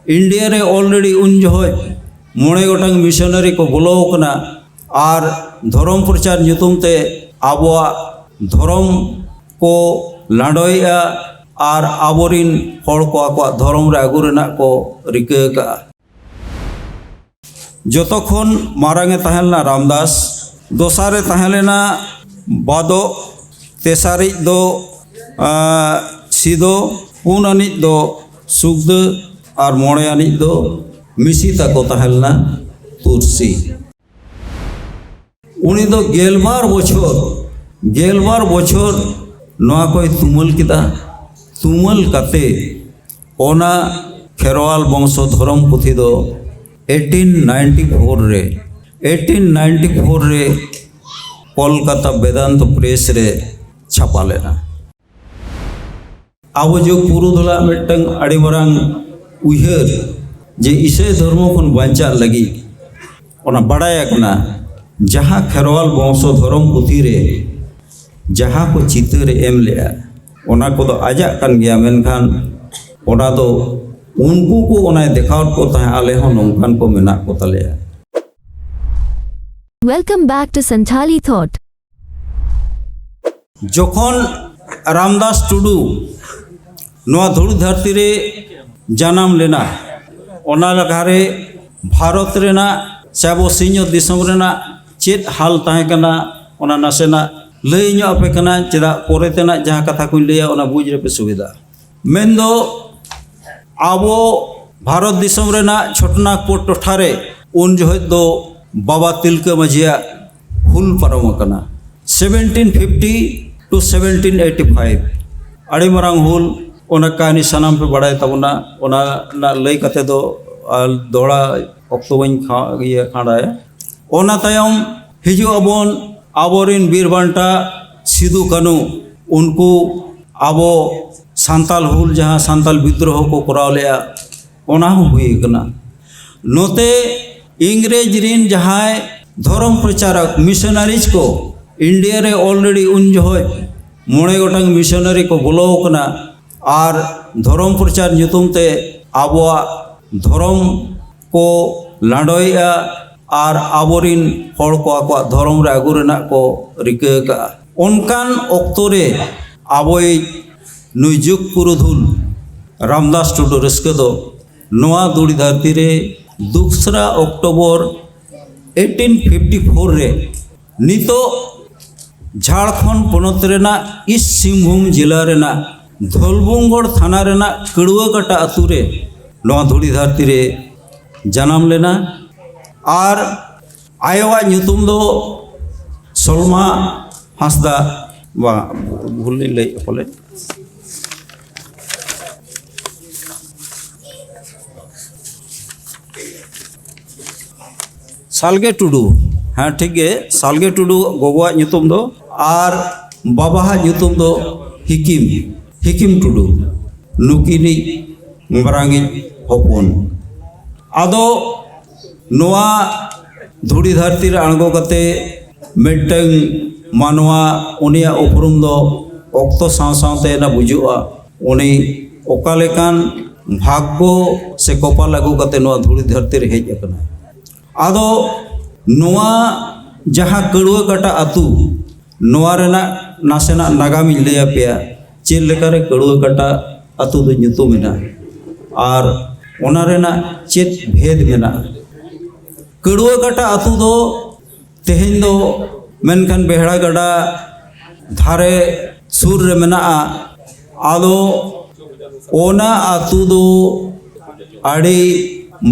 India रे already उन जहoj मोड़े गोटांग मिशनरी को बोलो कना और धर्म प्रचार ᱧᱩᱛᱩᱢ ते आबोआ धर्म को लाडोया और आबोरिन हर को आको धर्म रे आगु रेना को रिका का जतखन मारांगे तहलना रामदास दोसारे तहलेना बादो तेसारी दो सिदो पुन अनिज दो सुगद और मोड़े अनिज दो मिसी तको तहलना तुलसी उनी दो गेलबार बछर नवा कोई तुमल किदा तुमल कते ओना खेरवाल वंशो धर्म पुथी दो 1894 रे कोलकाता वेदांत प्रेस रे छापा लेना अब जो पुरुधला मिटंग अड़ी मरांग उयहर जे इसे धर्म खन बांचा लगी ओना बड़ाया कना जहाँ खेरवाल वंशो धर्म पुथी रे जहाँ को चित्र एम लिया ओना को तो आजा कन गया मेनखान ओना तो उनको को ओना देखाव को तहे आले हो नोंकान को मेना को तलेया। Welcome back to Santali Thought. जखन रामदास टुडू नवा धुड़ी धरती रे जन्म लेना ओना लगारे भारत रेना साबो सिंह दिसम रेना चेत हाल ताहे कना ओना नासेना लई ᱧᱚᱜ आपे कना चेदा पोरे तेना जहाँ कथा को लैया ओना बुझ रे पे सुविधा मेनदो आबो भारत दिसम रेना छोटनागपुर टोठा रे उन जहज दो बाबा तिलका माझिया हुल पारम कना 1750 to 1785 अड़ी मरांग हुल ओना कहानी सनाम पे बड़ाय तबना ओना ना लई कते दो दोड़ा अक्तो बन खाड़ाय ओना तायम हिजु अबोन आबोरिन बीरबांटा सिदु कानू उनको आबो सांताल हुल जहाँ सांताल विद्रोह को कराव लिया ओना हुई कना नोते इंग्रेज रिन जहाँ धर्म प्रचारक मिशनरीज को इंडिया रे ऑलरेडी उन जहoj मोड़े गोटांग मिशनरी को बोलो कना और धर्म प्रचार ᱧᱩᱛᱩᱢ ते आबोआ धर्म को लाडोया और आबोरिन हर को आको धर्म रे आगु रेना को रिका का उनकान ऑक्तो रे आबोई नुई जुग पुरुधुल रामदास टुडू रस्के दो नवा दुड़ी धरती रे 2 अक्टोबर 1854 रे नितो झारखंड पोनत रेना ईस्ट सिंहभूम जिला रेना धोलबुंगड़ थाना रेना कड़ुआकाटा अतु रे नवा धुड़ी धरती रे जन्म लेना और आयवा ᱧᱩᱛᱩᱢ दो सलमा हांसदा बा भूल लई बोले सालगे टुडू हाँ ठीक है सालगे टुडू गोगोआ ᱧᱩᱛᱩᱢ दो और बाबा ᱧᱩᱛᱩᱢ दो हिकिम टुडू नुकिनी मरांगी हपन आदो नवा धुड़ी धरती रे आंगो कते मिटंग मानवा उनिया उपरुम दो ऑक्तो साव सावते ना बुजुआ उनी ओका लेकान भाग्य से कपाल अगु कते नवा धुड़ी धरती रे हेज अकना आदो नवा जहाँ कड़ुआकाटा अतु नवा रेना नासेना नागामी लैया पेया चेल लेकारे कड़ुआकाटा अतु दो ᱧᱩᱛᱩᱢ मेना और ओना रेना चेत भेद मेना कड़ुआकाटा अतु दो तेहेन दो मेनखान बेहड़ा गड़ा धारे सुर रे मेना आदो ओना अतु दो आड़ी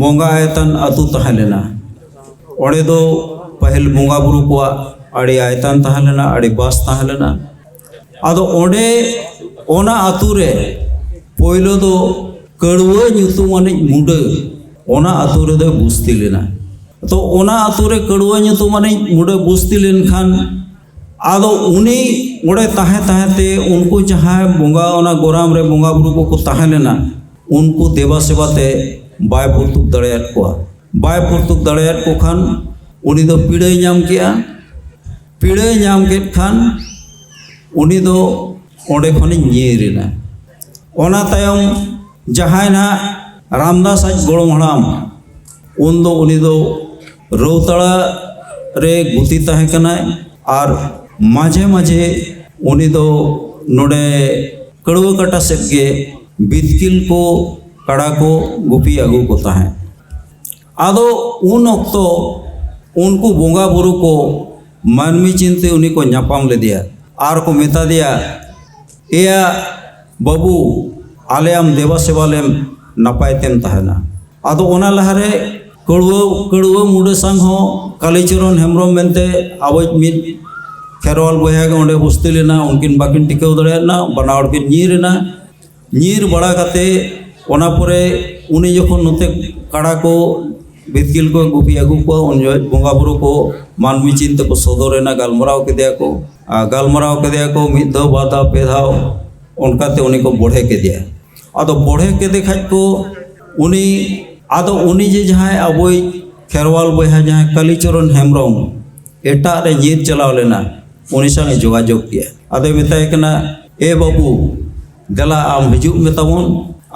बोंगा आयतन अतु तहे लेना ओड़े दो पहल बोंगा बुरु को आड़ी आयतन तहे लेना आड़ी बास तहे लेना आदो ओड़े ओना अतु रे पोइलो दो कड़ुआ ᱧᱩᱛᱩᱢ अनिज मुंडा ओना अतु रे दो बुस्ती लेना तो ओना अतु रे कड़ुआ ᱧᱩᱛᱩᱢ अनिज मुंडा बुस्ती लेन खान आदो उनी ओड़े ताहे ताहेते उनको जहाँ बोंगा ओना गोराम रे बोंगा बुरु को ताहे लेना उनको देवा सेवाते बाय पुरतुक दड़ेयात कोआ बाय पुरतुक दड़ेयात को खान उनी दो पीड़ाई नाम किया पीड़ाई नाम के खान उनी दो ओंडे खनि ᱧᱤᱨ एना ओना तायम जहाँ ना रामदास आज गोड़म हड़ाम उन दो उनी दो रौतड़ा रे गुती तहे कनाय और माझे माझे उनी दो नोडे कड़वा कटा सेट गे बितकिल को कड़ा को गुपी अगू को तहे आदो उन ऑक्तो उनको बोंगा बुरु को मानवी चिंते उन्हीं को न्यापाम ले दिया आर को मेता दिया एया बाबू आलेम देवा सेवालेम नपायतेम तहना आदो ओना लहारे कड़ुआ मुडे संग हो कालीचरण हेम्ब्रम मेनते आवाज मिद खेरवाल बया के ओंडे बुस्ती लेना उनकिन बाकिन टिकाव दड़ेना बनावड़ के नीर बड़ा काते ओना परे उनी जखन नोते कड़ा को बितकिल को गुपी अगू को उन बोंगा बुरु को मानवी चिंते को सदरेना गालमराव के दिया को मिद धाव बार धाव पे धाव उनकाते उनी को बढ़े के दिया आदो बढ़े के देखाज को उनी आदो उनी जे जहाँ अबोई खेरवाल बया जहाँ कालीचरण हेम्ब्रम एटा रे नीर चलाव लेना उनी संगे जोगाजोग किया आदो मेताय कना ए बाबू गला आम हिजुग में तबन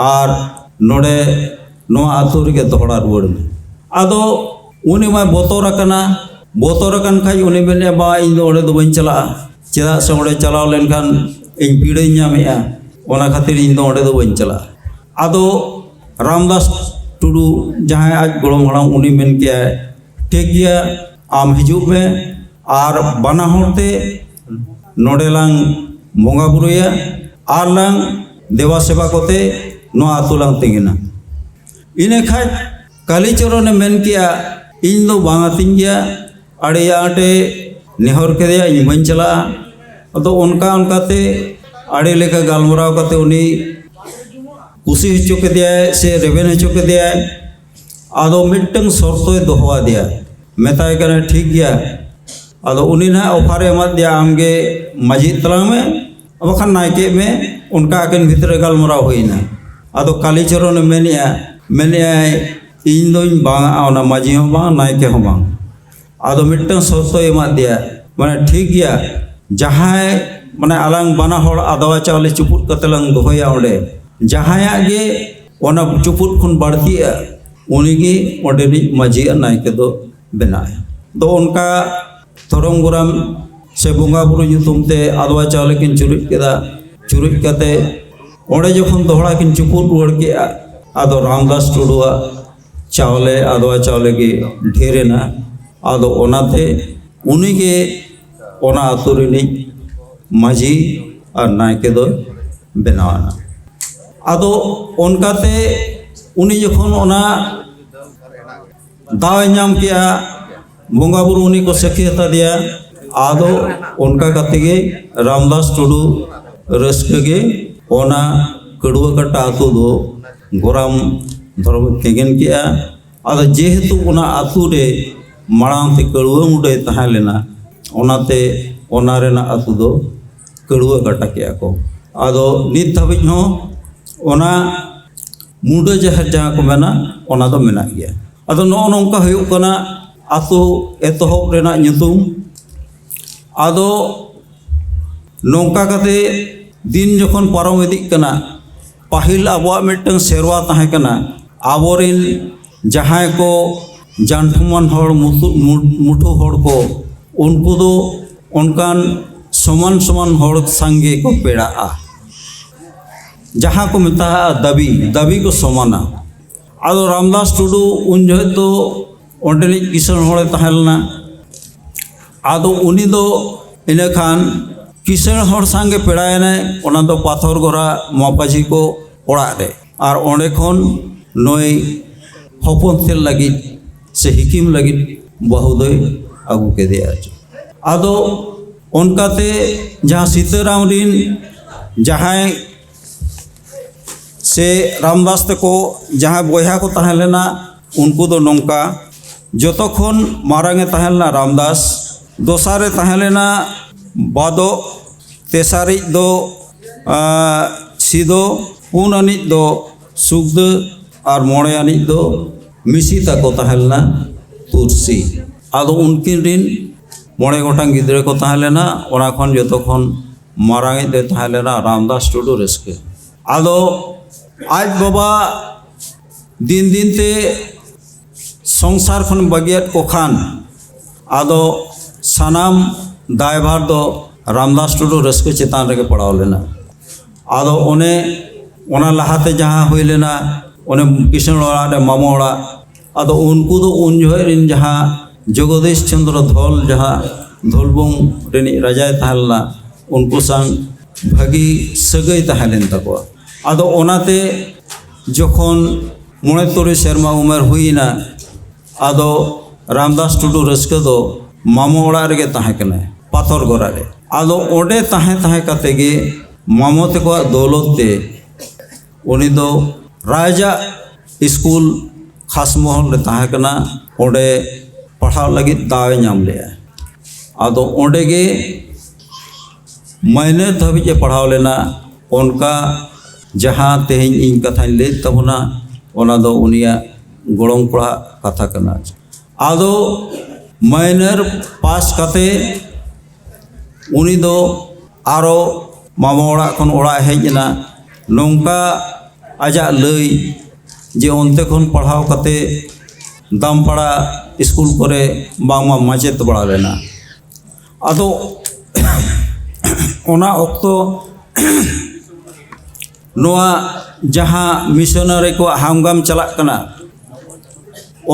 और नोडे नोआ आतु रे दोहड़ा रुवाड़ में आदो उनी मा बोतोरकन खाई उनी मेने बा इन दो ओडे दो बइन चला चेदा से ओडे चलाव लेनखान इन पीड़ाई ᱧᱟᱢᱮᱜᱼᱟ ओना खातिर इन दो ओडे दो बइन चला आदो रामदास टुडू जहाँ आज गोड़म हड़ाम उनी मेन किया ठीक गया आम हिजुग में और बाना होते नोडे लांग बोंगा बुरुया आर लांग देवा सेवा कोते नो आतु लांग तिंगिना इने खाज कालीचरण मेन किया इन दो बांगातिन गया अड़े आटे नेहर के दिया इन बन चला तो उनकाते अड़े लेका गालमराव काते उनी कुसी हचो के दिया से रेवेन हचो के दिया आदो मिट्टंग शर्तोय दोहवा दिया मेताय कने ठीक गया आदो उनी ना ऑफर एमा दिया आमगे मजी तलांग में अबखान नायके में उनका अकन भीतर गालमराव होइना आदो कालीचरण मेनिया इन दो बांगा ओना मजी हो बांग नायके हो बांग आदो मिट्टंग शर्तो एमा दिया माने ठीक गया जहाँ माने आलांग बाना होड़ आदवा चावले चुपुट कतलंग दोहया ओंडे जहाँ गे ओना चुपुट खुन बढ़तिया उनीगे ओंडे नि मजी नायके दो बनाए दो उनका थोरम गुराम से बोंगा बुरु युतुमते आदवा चावले किन चुरुज कते ओंडे जखन दोहड़ा किन चुपुट रुवाड़ केआ आदो रामदास टुडुआ चावले आदवा चावले के ढेरेना आदो ओनाते उनीगे ओना आतु रिनी माझी और नायके दो बनावाना आदो उनकाते उनी जखन ओना दाव नाम किया बोंगा बुरु उनी को सखी हता दिया आदो उनका कतेगे रामदास टुडू रस्कगे ओना कड़ुआ कटा आतु दो गोराम धर्म तेगेन किया आदो जेहेतु ओना आतु रे माड़ांग ते कड़ुआ मुडे तहां लेना ओनाते ओना रेना आतु दो कड़ुआ कटा किया को आदो नित धाबिज हो ओना मुडे जहाँ को मेना ओना दो मेना गया आदो नो नोंका हुयुग कना आतु एतोहब रेना ᱧᱩᱛᱩᱢ आदो नोंका कते दिन जखन पारम इदिक कना पाहिल आबोआ मिटन सेरवा तहां कना आबोरिन जहाँ को जानठुमान होड़ मुठो होड़ को उनको दो उनकान समान समान होड़ संगे को पेड़ा जहाँ को मिलता है दबी को समाना आदो रामदास टुडू उन जो तो ओंडे किसान होड़े तहलना आदो उनी दो इने खान किसान होड़ संगे पेड़ायने ओना दो पाथर गोरा मापाजी को ओड़ा रे और ओंडे खन नई हपन तेल लगी से हिकिम लगी बहु दई आगू के दिया आदो उनकाते जहाँ सीताराम दिन जहाँ से रामदास तको जहाँ बया को तहां लेना उनको दो नौका जोतोखन मारांगे तहां लेना रामदास दोसारे तहां लेना बादो तेसारी दो सीदो पुन अनिज दो सुगद और मोड़े अनिज दो मिसी तको तहां लेना तुलसी आदो उनकिन दिन मोड़े गोटांग गिद्रे को तहां लेना ओना खन जोतोखन मारांगे दे तहां लेना रामदास टुडू रस्के आदो आज बाबा दिन दिन ते संसार खन बगियत को खान आदो सानाम दायभार दो रामदास टुडू रस्क चेतान रे पड़ाव लेना आदो ओने लहाते जहाँ हुई लेना ओने किशन ओड़ा रे मामो ओड़ा आदो उनको दो उन जोहरिन जहाँ जगदीश चंद्र धोल जहाँ धोलबुंग रेनी राजाय तहलना उनको संग भागी सगई तहलेन तको आदो ओनाते जखन मोड़े तुरे शर्मा उमर हुईना आदो रामदास टुडू रस्क दो मामो ओड़ा रे तहकने पाथर गोरा रे आदो ओडे तहे कते गे मामो तको दौलत ते उनी दो राजा स्कूल खास महल रे तहकना ओडे पढ़ाव लगी दावे नाम लिया आदो ओडे गे महीने धाबी पढ़ाव लेना उनका जहाँ तेहन इन कथा ले तबना ओना दो उनिया गोड़ों पढ़ा कथा करना आदो माइनर पास कते उनी दो आरो मामा ओड़ा खन ओड़ा हेजना नौका आजा लई जे ओनते खन पढ़ाव कते दामपाड़ा स्कूल करे बांगमा माचेत बड़ा लेना आदो ओना ओक्तो नोआ जहाँ मिशनरी को हामगाम चला कना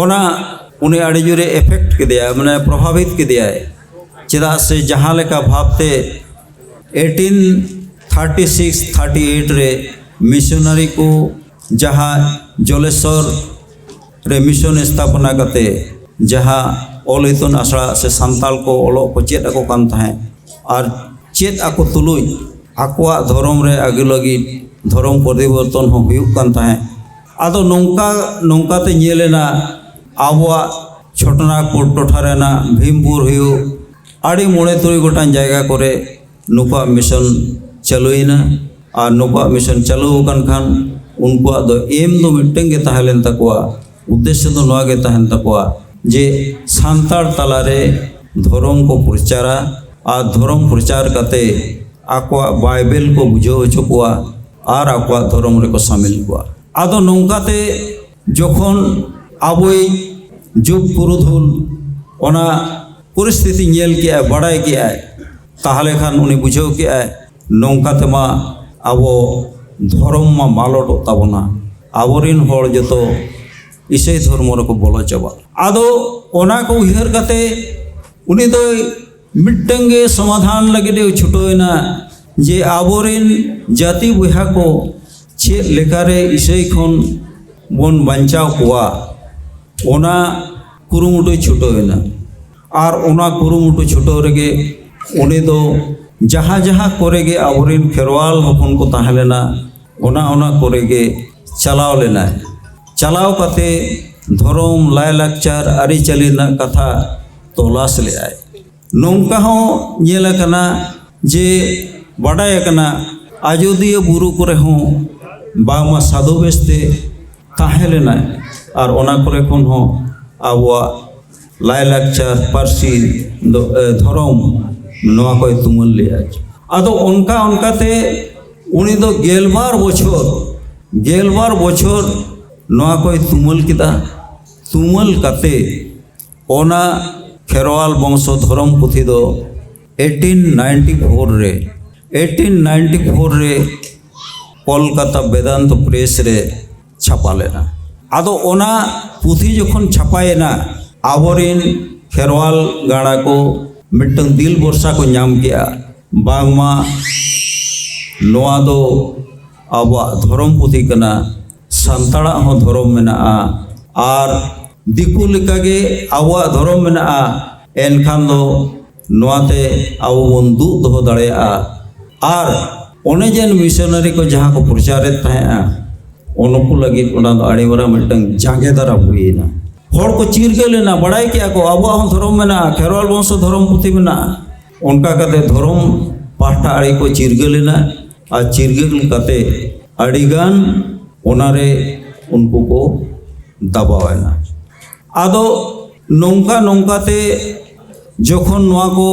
ओना उन्हें अड़ी जुरे इफेक्ट के दिया मैंने प्रभावित के दिया है चेदा से जहाँ लेका भावते 1836-38 रे मिशनरी को जहाँ जलेश्वर रे मिशन स्थापना करते जहाँ ऑल इतुन आसरा से संताल को ओलो को चेत ako kan tahe और चेत ako तुलुई आकुआ धर्म रे आगे लगी धर्म परिवर्तन हो हुयुक kan tahe आदो नौका ते ñelena आबुआ छोटनागपुर टोठा रेना भीमपुर हुयु आड़ी मोड़े तुरी गोटान जायगा करे नुका मिशन चलुइना और नुका मिशन चलु kan खान उनको दो एम दो मिट्टें गे तहलेन तकवा उद्देश्य तो नवा गे तहन तकवा जे सांतार तलारे धर्म को प्रचारा और धर्म प्रचार करते आकुआ बाइबल को बुझो चुकवा और आकुआ धर्म रे को शामिल हुआ आदो नौकाते जखन आबोई जुग पुरुधुल ओना परिस्थिति नेल के बड़ाई के ताहले खान उनी बुझो के नौकाते मा आबो धर्म मा मालोटो ताबोना आबोरिन होड़ जतो इसे धर्म को बोलो चाबा आदो ओना को उहिर कते उनी दो मिट्टंगे समाधान लगे दे छुटोयना जे आबोरिन जाति बुहा को चे लेकारे इसे खन बन बंचाव कुआ ओना कुरुमुटो छुटोयना और ओना कुरुमुटो छुटो रेगे उनी दो जहाँ जहाँ कोरेगे आबोरिन खेरवाल हपन को ताहलेना ओना कोरेगे चलाव लेना चलाव कते धर्म लाय लाकचार आरिचाली ना कथा तलाश ले आए नौका हो ñela kana जे बाडाय kana आजोदिया बुरु करे हो बामा साधु बेस्ते ताहेलेना और ओना करे खन हो आबुआ लाय लाकचार पारसी धर्म नवा कोई तुमल ले आदो उनकाते उनी दो गेलबार बछर नवा कोई तुमल किदा तुमल कते ओना खेरवाल वंशो धर्म पुथी दो 1894 रे कोलकाता वेदांत प्रेस रे छापा लेना आदो ओना पुथी जखन छापायना आबोरिन खेरवाल गाड़ा को मिट्टन दिल बर्षा को नाम किया बांगमा नोआ दो आबा धर्म पुथी कना संताड़ा हो धर्म मेना और दिकु लेकागे आबा धर्म मेना एनखान दो नोआते आबो बन दु दो दाड़ेया और ओने जेन मिशनरी को जहाँ को प्रचारित तहेआ उनको लगी ओना दो आड़ी बरा मिट्टन जागे दारा हुईना होड़ को चिरगे लेना बड़ाई क्या को आबा हो धर्म मेना खेरवाल वंश धर्म पुथी मेना उनका कते धर्म पाठा आड़ी को चिरगे लेना और चिरगे कते आड़ीगान ओनारे उनको को दबावेना आदो नौका नौकाते जखन नोआ को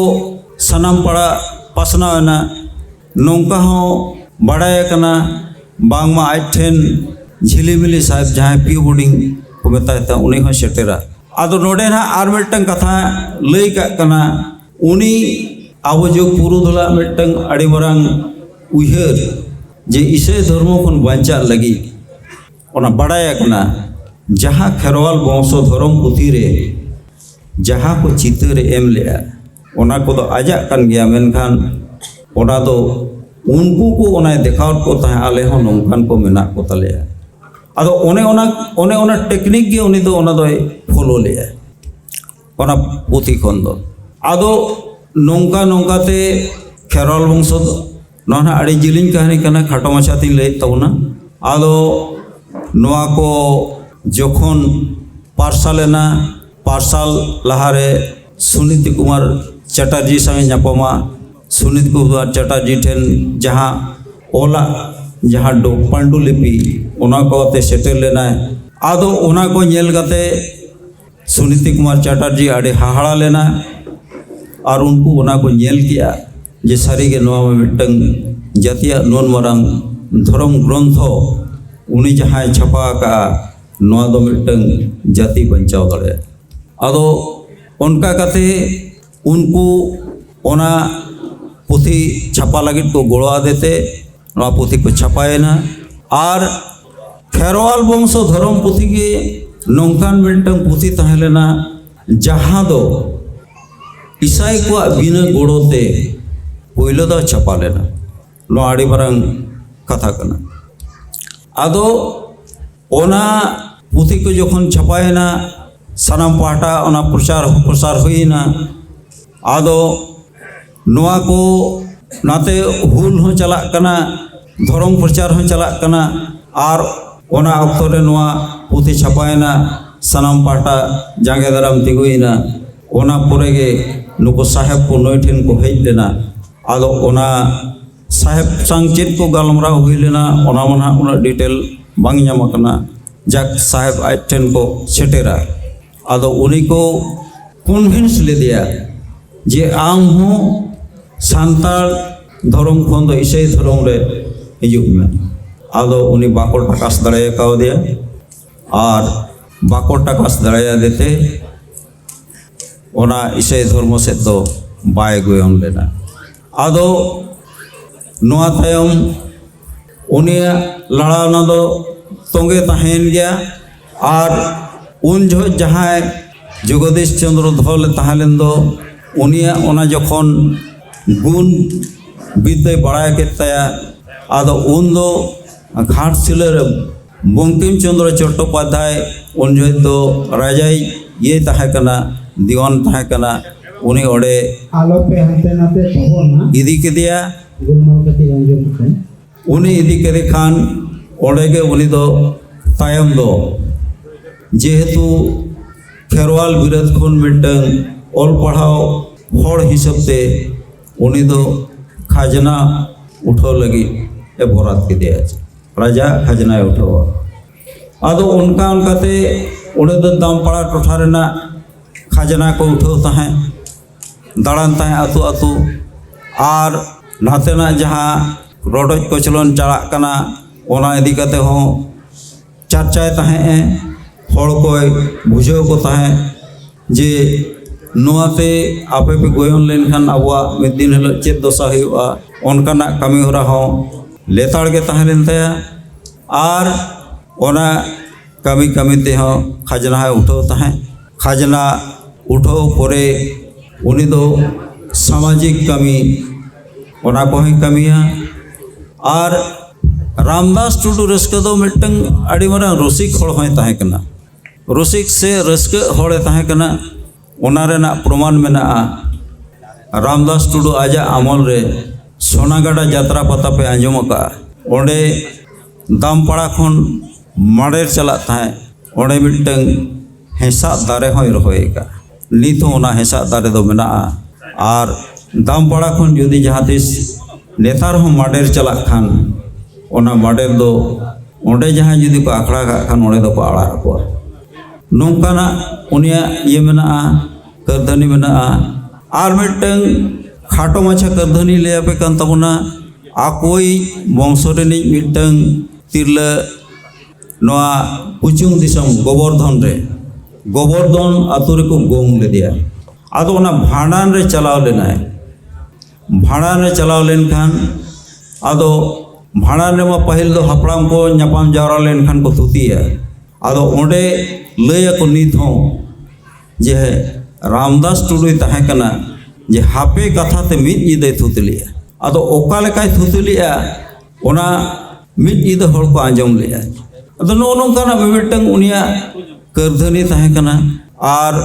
सनाम पड़ा पासनावेना नौका हो बाड़ाय कना बांगमा आज ठेन झिलीमिली साहेब जहाँ पी बोर्डिंग को मेता उनी हो सेटेरा आदो नोडे ना आर मिटंग कथा लई का कना उनी आबो जो पुरुधला मिटंग अड़ी मरांग उयहर जे इसे धर्म खन बांचा लगी ओना बड़ाया कना जहाँ खेरवाल वंशो धर्म पुथी रे जहाँ को चित्र एम लिया ओना को तो आजा कन गया मेनखान ओना तो उनको को ओना देखाव को तहे आले हो नोंकान को मेना को तलेया आदो ओने ओना टेक्निक गे उनी तो ओना दो फॉलो लिया ओना पुथी खन दो आदो नोंका नोंका ते खेरवाल वंशो नोना अड़ी जिलिंग कहानी कना खाटो माछा ती लई तबना आदो नोआ को जखन पार्सालेना पार्साल लहारे सुनीति कुमार चटर्जी संगे नापमा सुनीति कुमार चटर्जी ठेन जहाँ ओला जहाँ पांडुलिपि ओना को ते सेटेल लेना आदो ओना को नेल कते सुनीति कुमार चटर्जी आड़े हाहाड़ा लेना और उनको ओना को नेल किया जे सारी के नोआ में मिटंग जातिया नोन मरंग धर्म ग्रंथ उनी जहाँ छपा का नोआ दो मिटंग जाति बचाव दड़े आदो उनका कते उनको ओना पुथी छपा लगे को गोड़ा देते नोआ पुथी को छपाएना और खेरवाल वंशो धर्म पुथी के नौकान मिटंग पुथी तहलेना जहाँ दो ईसाई को बिना गोड़ोते पहले दो छपा लेना नोआ आड़ी बरंग कथा कना आदो ओना पुथी को जखन छपाएना सानाम पाहटा ओना प्रचार हुईना आदो नोआ को नाते हुल हो चला कना धर्म प्रचार हो चला कना और ओना अक्तो रे नोआ पुथी छपाएना सानाम पाहटा जांगे दाराम तिगुईना ओना पोरे गे नुको साहेब को नई ठेन को हेज लेना आदो ओना साहेब संग चेत को गालमरा हुई लेना ओना मना उना डिटेल बांग ᱧᱟᱢ ᱠᱟᱱᱟ जक साहेब आज ठेन को सेटेरा आदो उन्हीं को कन्विंस ले दिया जे आम हो सांताल धर्म खन दो ईसाई धर्म रे हिजुग में आदो उन्हीं बाको टाकास दड़े का दिया और बाको टाकास दड़े देते ओना ईसाई धर्म से तो बाय गोयन लेना आदो नोआ तायम उनिया लड़ाना दो तोंगे तहन गया और उन जो जहाँ जगदीश चंद्र धोल तहलेन दो उनिया ओना जखन गुण विद्या बड़ाय केताया आदो उन दो घाटशिला रे बंकिम चंद्र चट्टोपाध्याय उन जो तो राजाई ये तहे कना दीवान तहे कना उनी ओडे आलो पे हंते नाते तबोना इदी के दिया गुलमल कति अंजम के उनी इदी के खान ओडे के उनी दो तायम दो जेहेतु खेरवाल बिराद खन मिटंग ओल पढ़ाओ हर हिसाब से उनी दो खाजना उठो लगी ए बोरात के दिया राजा खाजना उठो आदो उनका उनकाते उड़े दो दाम पड़ा टोठा रेना खाजना को उठो तहें दाड़ान तहें आतु आतु और नातेना जहाँ रोडोज कोचलन चला कना ओना इदी कते हो चर्चाए तहें हर कोई बुझे को तहें जे नोआते आपे पे गोयन लेन खान आबुआ मिद दिन हलो चेत दशा हुआ ओनकाना कमी होरा हो लेताड़ के तहें लेन तया और ओना कमी कमी ते हो खाजना है उठो तहें खाजना उठो पोरे उनी दो सामाजिक कमी ओना को ही कमिया और रामदास टुडू रस्के दो मिटंग अड़ी मारा रसिक हड़ होय तहें कना रसिक से रस्के हड़े तहें कना ओना रेना प्रमाण मेना रामदास टुडू आजा आमल रे सोनागाड़ा यात्रा पता पे आंजम का ओंडे दामपाड़ा खन माड़ेर चला तहें ओंडे मिटंग हेसा दारे होय रहोय का नित ओना हेसा दारे दो मेना और दामपाड़ा खन जुदी जहाँ तिस नेतार हो माड़ेर चला खान ओना माड़ेर दो ओंडे जहाँ जुदी को आखड़ा का खान ओंडे दो को आड़ा को नौकाना उनिया ये मेना करधनी मेना और मिटंग खाटो माछा करधनी ले पे कान तबना आकोई वंशो रेनी मिटंग तिरला नोआ पुचुंग दिसम गोवर्धन रे गोवर्धन आतु रे को गोंग ले दिया आदो ओना भांडान रे चलाव लेनाय भांडान रे चलाव लेन खान आदो भांडान रे मा पहिल दो हपड़ाम को ᱧᱟᱯᱟᱢ जावरा लेन खान को थुतिया आदो ओंडे लय को नित हो जे रामदास टुडू तहे कना जे हापे कथा ते मिद ईदे थुतलिया आदो ओका लेकाय थुतलिया ओना मिद ईद हर को आंजम लिया आदो नो नोंकाना बेबेटंग उनिया करधनी तहे कना आर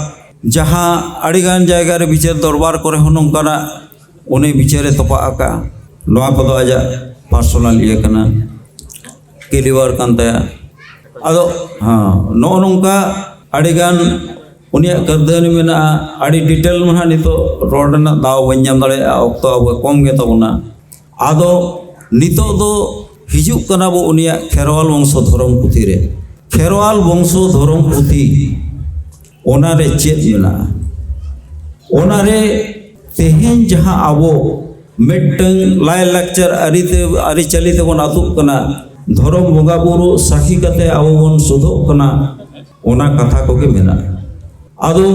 जहाँ अड़ीगान जायगा रे विचार दरबार करे हो नोंकाना उन्हें विचारे तोपा आका नोआ कोदो आजा पर्सनल इया कना केलिवर कांताया आदो हाँ नो नोंका अड़ीगान उनिया करधनी मेना अड़ी डिटेल महा नितो रोडना दाव बन्याम दाड़े ऑक्तो अब कम गे तबना आदो नितो दो हिजुक कना बो उनिया खेरवाल वंश धर्म पुथी रे खेरवाल वंश धर्म पुथी ओनारे चेत मेना ओनारे तेहेन जहाँ आबो मिट्टंग लाय लाक्चर आरी चली ते बन आतुक कना धर्म बंगा बुरु साखी कते आबो बन सुधोक कना ओना कथा कोगे मेना आदो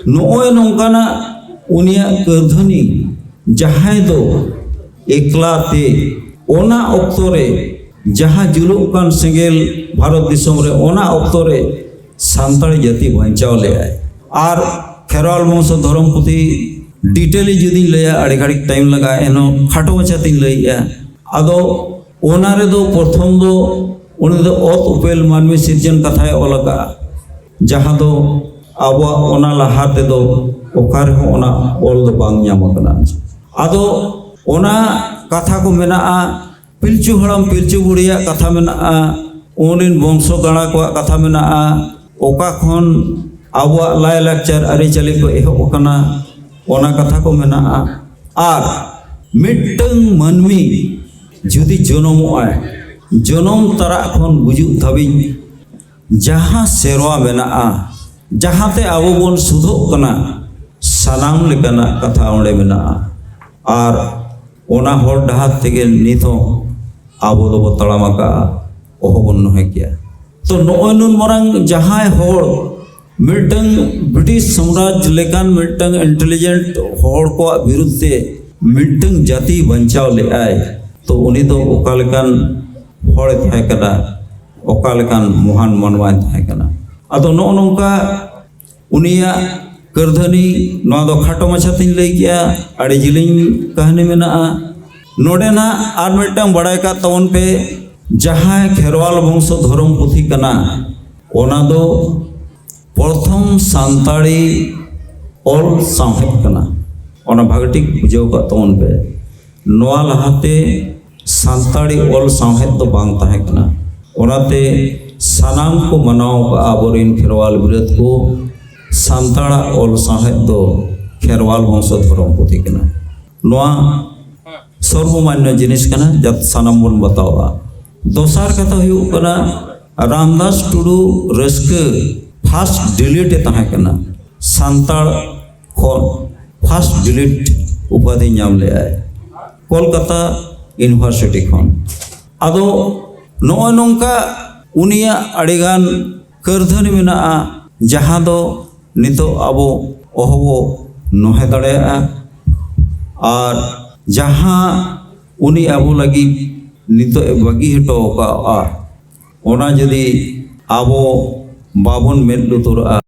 नोय नोंकाना उनिया करधनी जहाँ दो एकला ते ओना ऑक्तो रे जहाँ जुलुक कान सेंगेल भारत दिसम रे ओना ऑक्तो रे सान्ताड़ी जाति बचाव ले आए और खेरवाल वंश धर्म पुथी डिटेली जुदी लैया अड़े घड़ी टाइम लगा एनो खाटो मचा तीन लैया आदो ओना रे दो प्रथम दो उन्हें दो ओत उपेल मानवी सिर्जन कथाए ओलका जहाँ दो आबो ओना लहाते दो ओकार हो ओना ओल दो बांग ᱧᱟᱢ कना आदो ओना कथा को मेना पिलचु हड़म पिलचु बुढ़िया कथा मेना उनिन वंशो गाड़ा को कथा मेना ओका खन आबो लाय लाक्चर आरी चली को एहब कना ओना कथा को मेना आर मिट्टंग मनमी जुदी जनम आए जनम तरा खन गुजुक धाबिन जहाँ सेरवा मेना जहाँ ते आबो बन सुधोक कना सानाम लेकाना कथा ओंडे मेना आर ओना हर डहार तेगे नितो आबो दो तड़ामाका ओहबन नहे किया तो नोय नुन मरंग जहाँ हर मिट्टंग ब्रिटिश साम्राज्य लेकान मिट्टंग इंटेलिजेंट हर को विरुद्धे मिट्टंग जाति बंचाव ले आए तो उनी दो ओका लेकान हर थाय कना ओका लेकान महान मनवा थाय कना आदो नो नोंका उनिया करधनी नोआ दो खाटो माछा तीन लई गया अड़ी जिलिंग कहानी मेना नोडेना आर मिट्टंग बड़ाय का तवन पे जहाँ खेरवाल वंश धर्म पुथी कना ओना दो प्रथम सान्ताड़ी ओल साहेब कना ओना भागटिक बुझाव का तवन पे नोआ लहाते सान्ताड़ी ओल साहेब तो बांग ताहे कना ओनाते सानाम को मनाव का आबोरिन खेरवाल बिरत को सान्ताड़ा ओल साहेब दो खेरवाल वंश धर्म पुथी कना नोआ सर्वमान्य जिनिस कना जब सानाम बन बतावा दोसार कथा हुई कना रामदास टुडू रस्के फास्ट डिलीट तहे कना सान्ताड़ खन फास्ट डिलीट उपाधि नाम ले आए कोलकाता यूनिवर्सिटी खन आदो नोय नोंका उनिया अड़ीगान करधनी मेना जहाँ दो नितो आबो ओहबो नहे दाड़ेया और जहाँ उनी आबो लगी नितो बगी हटो का ओना जदी आबो बाबन मेद लुतुरा